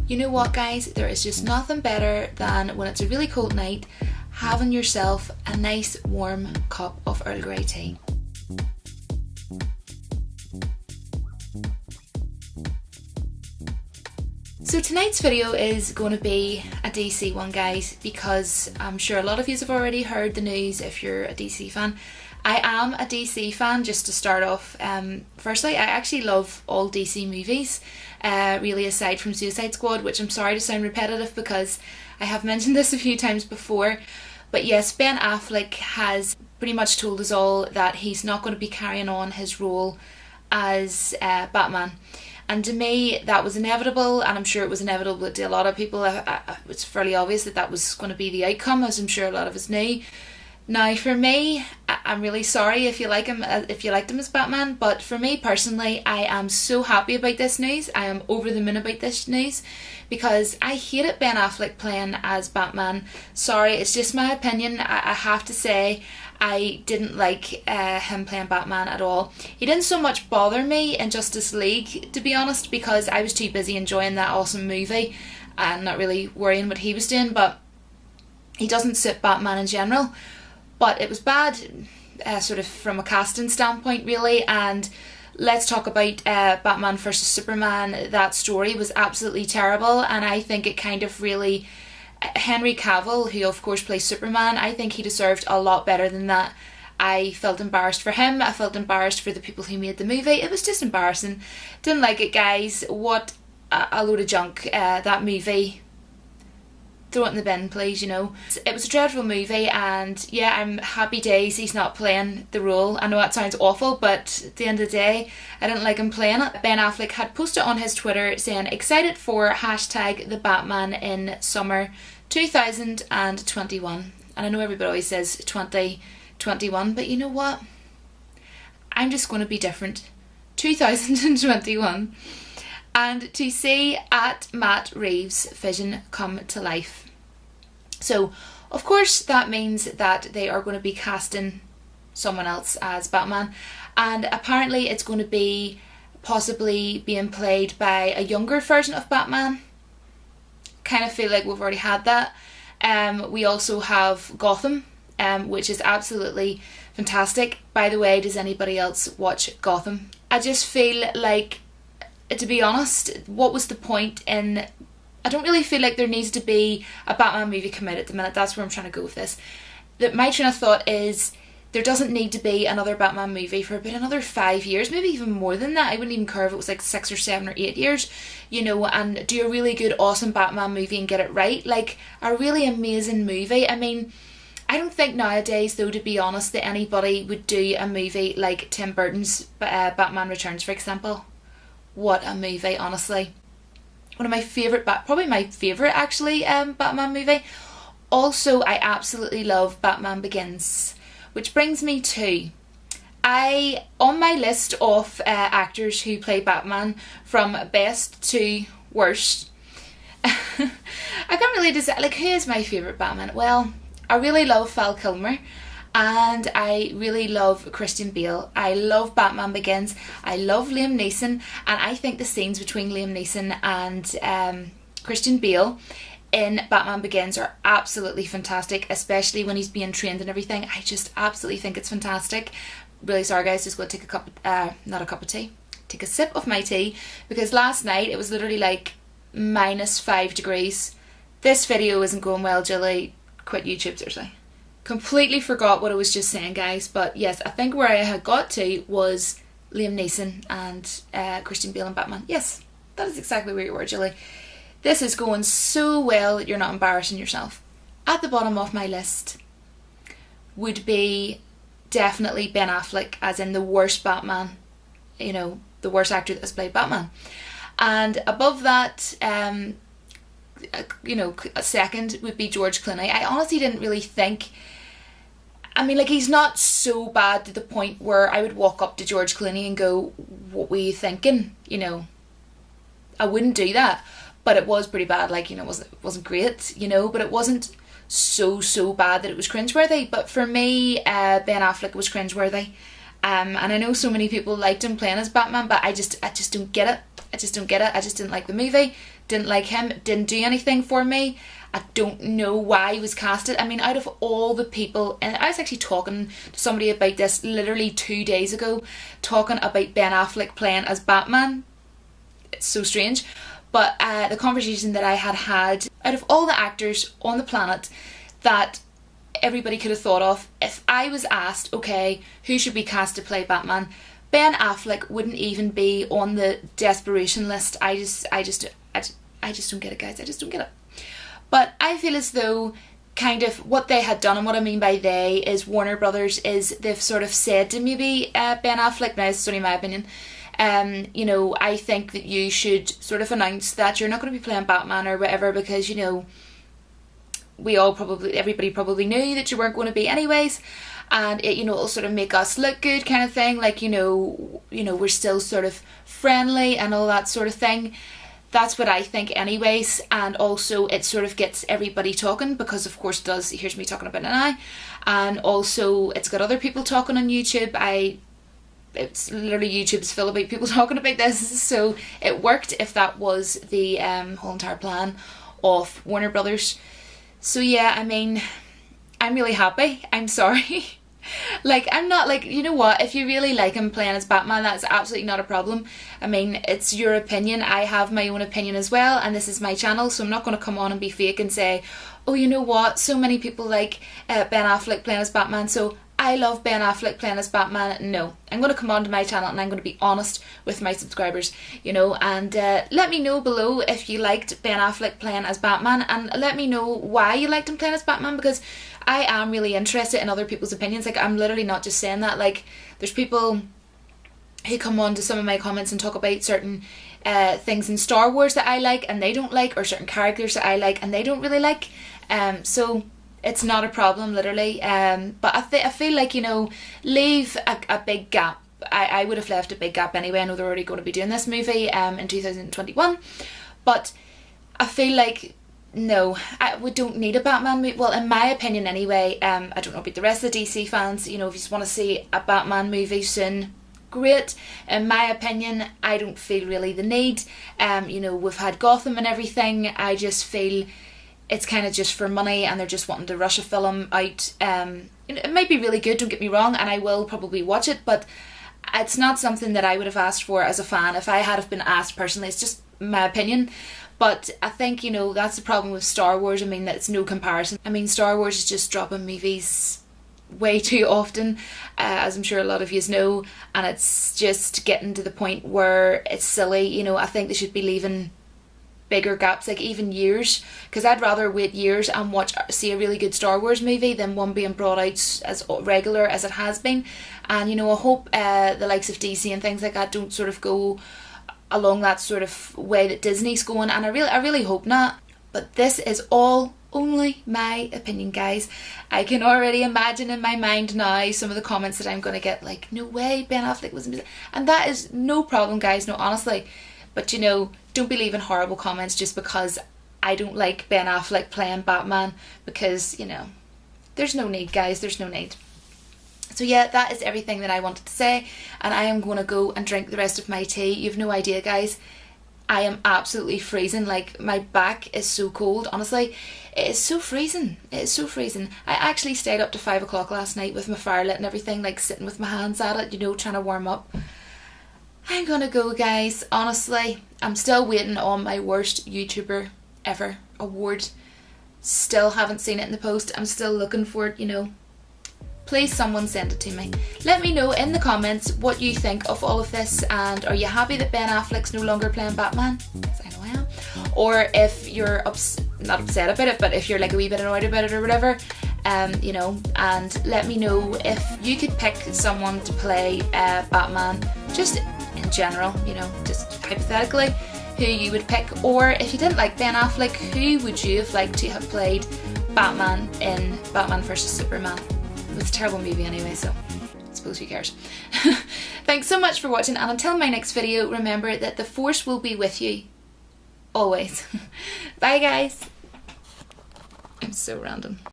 You know what, guys, there is just nothing better than when it's a really cold night having yourself a nice warm cup of Earl Grey tea. So tonight's video is going to be a DC one, guys, because I'm sure a lot of you have already heard the news if you're a DC fan. I am a DC fan, just to start off. Firstly, I actually love all DC movies, really, aside from Suicide Squad, which I'm sorry to sound repetitive because I have mentioned this a few times before. But yes, Ben Affleck has pretty much told us all that he's not going to be carrying on his role as Batman. And to me, that was inevitable, and I'm sure it was inevitable to a lot of people. It's fairly obvious that that was going to be the outcome, as I'm sure a lot of us knew. Now, for me, I'm really sorry if you like him, if you liked him as Batman, but for me personally, I am so happy about this news. I am over the moon about this news because I hated Ben Affleck playing as Batman. Sorry, it's just my opinion. I have to say, I didn't like him playing Batman at all. He didn't so much bother me in Justice League, to be honest, because I was too busy enjoying that awesome movie and not really worrying what he was doing, but he doesn't suit Batman in general. But it was bad, sort of from a casting standpoint, really. And let's talk about Batman versus Superman. That story was absolutely terrible, and I think it kind of really... Henry Cavill, who of course plays Superman, I think he deserved a lot better than that. I felt embarrassed for him. I felt embarrassed for the people who made the movie. It was just embarrassing. Didn't like it, guys. What a load of junk. That movie... Throw it in the bin, please, you know. It was a dreadful movie, and yeah, I'm happy days he's not playing the role. I know that sounds awful, but at the end of the day, I didn't like him playing it. Ben Affleck had posted on his Twitter saying, excited for hashtag the Batman in summer 2021. And I know everybody always says 2021, but you know what? I'm just going to be different. 2021. And to see at Matt Reeves' vision come to life. So, of course, that means that they are going to be casting someone else as Batman. And apparently it's going to be possibly being played by a younger version of Batman. Kind of feel like we've already had that. We also have Gotham, which is absolutely fantastic. By the way, does anybody else watch Gotham? I just feel like, to be honest, what was the point in... I don't really feel like there needs to be a Batman movie come out at the minute. That's where I'm trying to go with this. My train of thought is there doesn't need to be another Batman movie for about another 5 years, maybe even more than that. I wouldn't even care if it was like 6 or 7 or 8 years, you know, and do a really good, awesome Batman movie and get it right. Like, a really amazing movie. I mean, I don't think nowadays, though, to be honest, that anybody would do a movie like Tim Burton's Batman Returns, for example. What a movie, honestly. One of my favourite, probably my favourite actually, Batman movie. Also, I absolutely love Batman Begins. Which brings me to, on my list of actors who play Batman from best to worst, I can't really decide, like, who is my favourite Batman? Well, I really love Val Kilmer. And I really love Christian Bale. I love Batman Begins. I love Liam Neeson. And I think the scenes between Liam Neeson and Christian Bale in Batman Begins are absolutely fantastic, especially when he's being trained and everything. I just absolutely think it's fantastic. Really sorry, guys, just going to take a sip of my tea, because last night it was literally like -5 degrees. This video isn't going well, Julie. Quit YouTube, seriously. Completely forgot what I was just saying, guys, but yes, I think where I had got to was Liam Neeson and Christian Bale and Batman. Yes, that is exactly where you were, Julie. This is going so well that you're not embarrassing yourself. At the bottom of my list would be definitely Ben Affleck, as in the worst Batman, you know, the worst actor that has played Batman. And above that, you know, a second would be George Clooney. I honestly didn't really think... I mean, like, he's not so bad to the point where I would walk up to George Clooney and go, what were you thinking? You know, I wouldn't do that. But it was pretty bad. Like, you know, it wasn't great, you know, but it wasn't so bad that it was cringeworthy. But for me, Ben Affleck was cringeworthy. And I know so many people liked him playing as Batman, but I just don't get it. I just don't get it. I just didn't like the movie, didn't like him, didn't do anything for me. I don't know why he was casted. I mean, out of all the people, and I was actually talking to somebody about this literally 2 days ago, talking about Ben Affleck playing as Batman. It's so strange. But the conversation that I had, out of all the actors on the planet that everybody could have thought of, if I was asked, okay, who should be cast to play Batman, Ben Affleck wouldn't even be on the desperation list. I just don't get it, guys. I just don't get it. But I feel as though kind of what they had done, and what I mean by they is Warner Brothers, is they've sort of said to maybe Ben Affleck, now this is only my opinion, you know, I think that you should sort of announce that you're not going to be playing Batman or whatever, because, you know, everybody probably knew that you weren't going to be anyways, and it, you know, it'll sort of make us look good kind of thing, like, you know, we're still sort of friendly and all that sort of thing. That's what I think anyways, and also it sort of gets everybody talking, because of course it does. Here's me talking about it now, and also it's got other people talking on YouTube. It's literally YouTube's full about people talking about this, so it worked if that was the whole entire plan of Warner Brothers. So yeah, I mean, I'm really happy. I'm sorry. Like, I'm not, like, you know what, if you really like him playing as Batman, that's absolutely not a problem. I mean, it's your opinion. I have my own opinion as well, and this is my channel, so I'm not going to come on and be fake and say, oh, you know what, so many people like Ben Affleck playing as Batman, so I love Ben Affleck playing as Batman. No, I'm going to come onto my channel and I'm going to be honest with my subscribers, you know, and let me know below if you liked Ben Affleck playing as Batman, and let me know why you liked him playing as Batman, because I am really interested in other people's opinions. Like, I'm literally not just saying that. Like, there's people who come on to some of my comments and talk about certain things in Star Wars that I like and they don't like, or certain characters that I like and they don't really like. So it's not a problem, literally. But I feel like, you know, leave a big gap. I would have left a big gap anyway. I know they're already going to be doing this movie in 2021. But I feel like, no, we don't need a Batman movie. Well, in my opinion anyway. I don't know about the rest of the DC fans. You know, if you just want to see a Batman movie soon, great. In my opinion, I don't feel really the need. You know, we've had Gotham and everything. I just feel it's kind of just for money, and they're just wanting to rush a film out. It might be really good, don't get me wrong, and I will probably watch it, but it's not something that I would have asked for as a fan if I had have been asked personally. It's just my opinion. But I think, you know, that's the problem with Star Wars. I mean, that's no comparison. I mean, Star Wars is just dropping movies way too often, as I'm sure a lot of you know, and it's just getting to the point where it's silly. You know, I think they should be leaving bigger gaps, like even years, because I'd rather wait years and see a really good Star Wars movie than one being brought out as regular as it has been. And, you know, I hope the likes of DC and things like that don't sort of go along that sort of way that Disney's going, and I really hope not. But this is all only my opinion, guys. I can already imagine in my mind now some of the comments that I'm going to get, like, no way, Ben Affleck wasn't, and that is no problem, guys, no, honestly. But, you know, don't be leaving horrible comments just because I don't like Ben Affleck playing Batman, because, you know, there's no need, guys, there's no need. So yeah, that is everything that I wanted to say, and I am going to go and drink the rest of my tea. You've no idea, guys. I am absolutely freezing. Like, my back is so cold, honestly. It is so freezing. It is so freezing. I actually stayed up to 5 o'clock last night with my fire lit and everything, like sitting with my hands at it, you know, trying to warm up. I'm gonna go, guys. Honestly, I'm still waiting on my worst YouTuber ever award. Still haven't seen it in the post. I'm still looking for it, you know. Please, someone send it to me. Let me know in the comments what you think of all of this, and are you happy that Ben Affleck's no longer playing Batman? Because I know I am. Or if you're not upset about it, but if you're like a wee bit annoyed about it or whatever, you know, and let me know if you could pick someone to play Batman, just in general, you know, just hypothetically, who you would pick. Or if you didn't like Ben Affleck, who would you have liked to have played Batman in Batman vs Superman? It's a terrible movie anyway, so I suppose who cares. Thanks so much for watching, and until my next video, remember that the Force will be with you always. Bye, guys. I'm so random.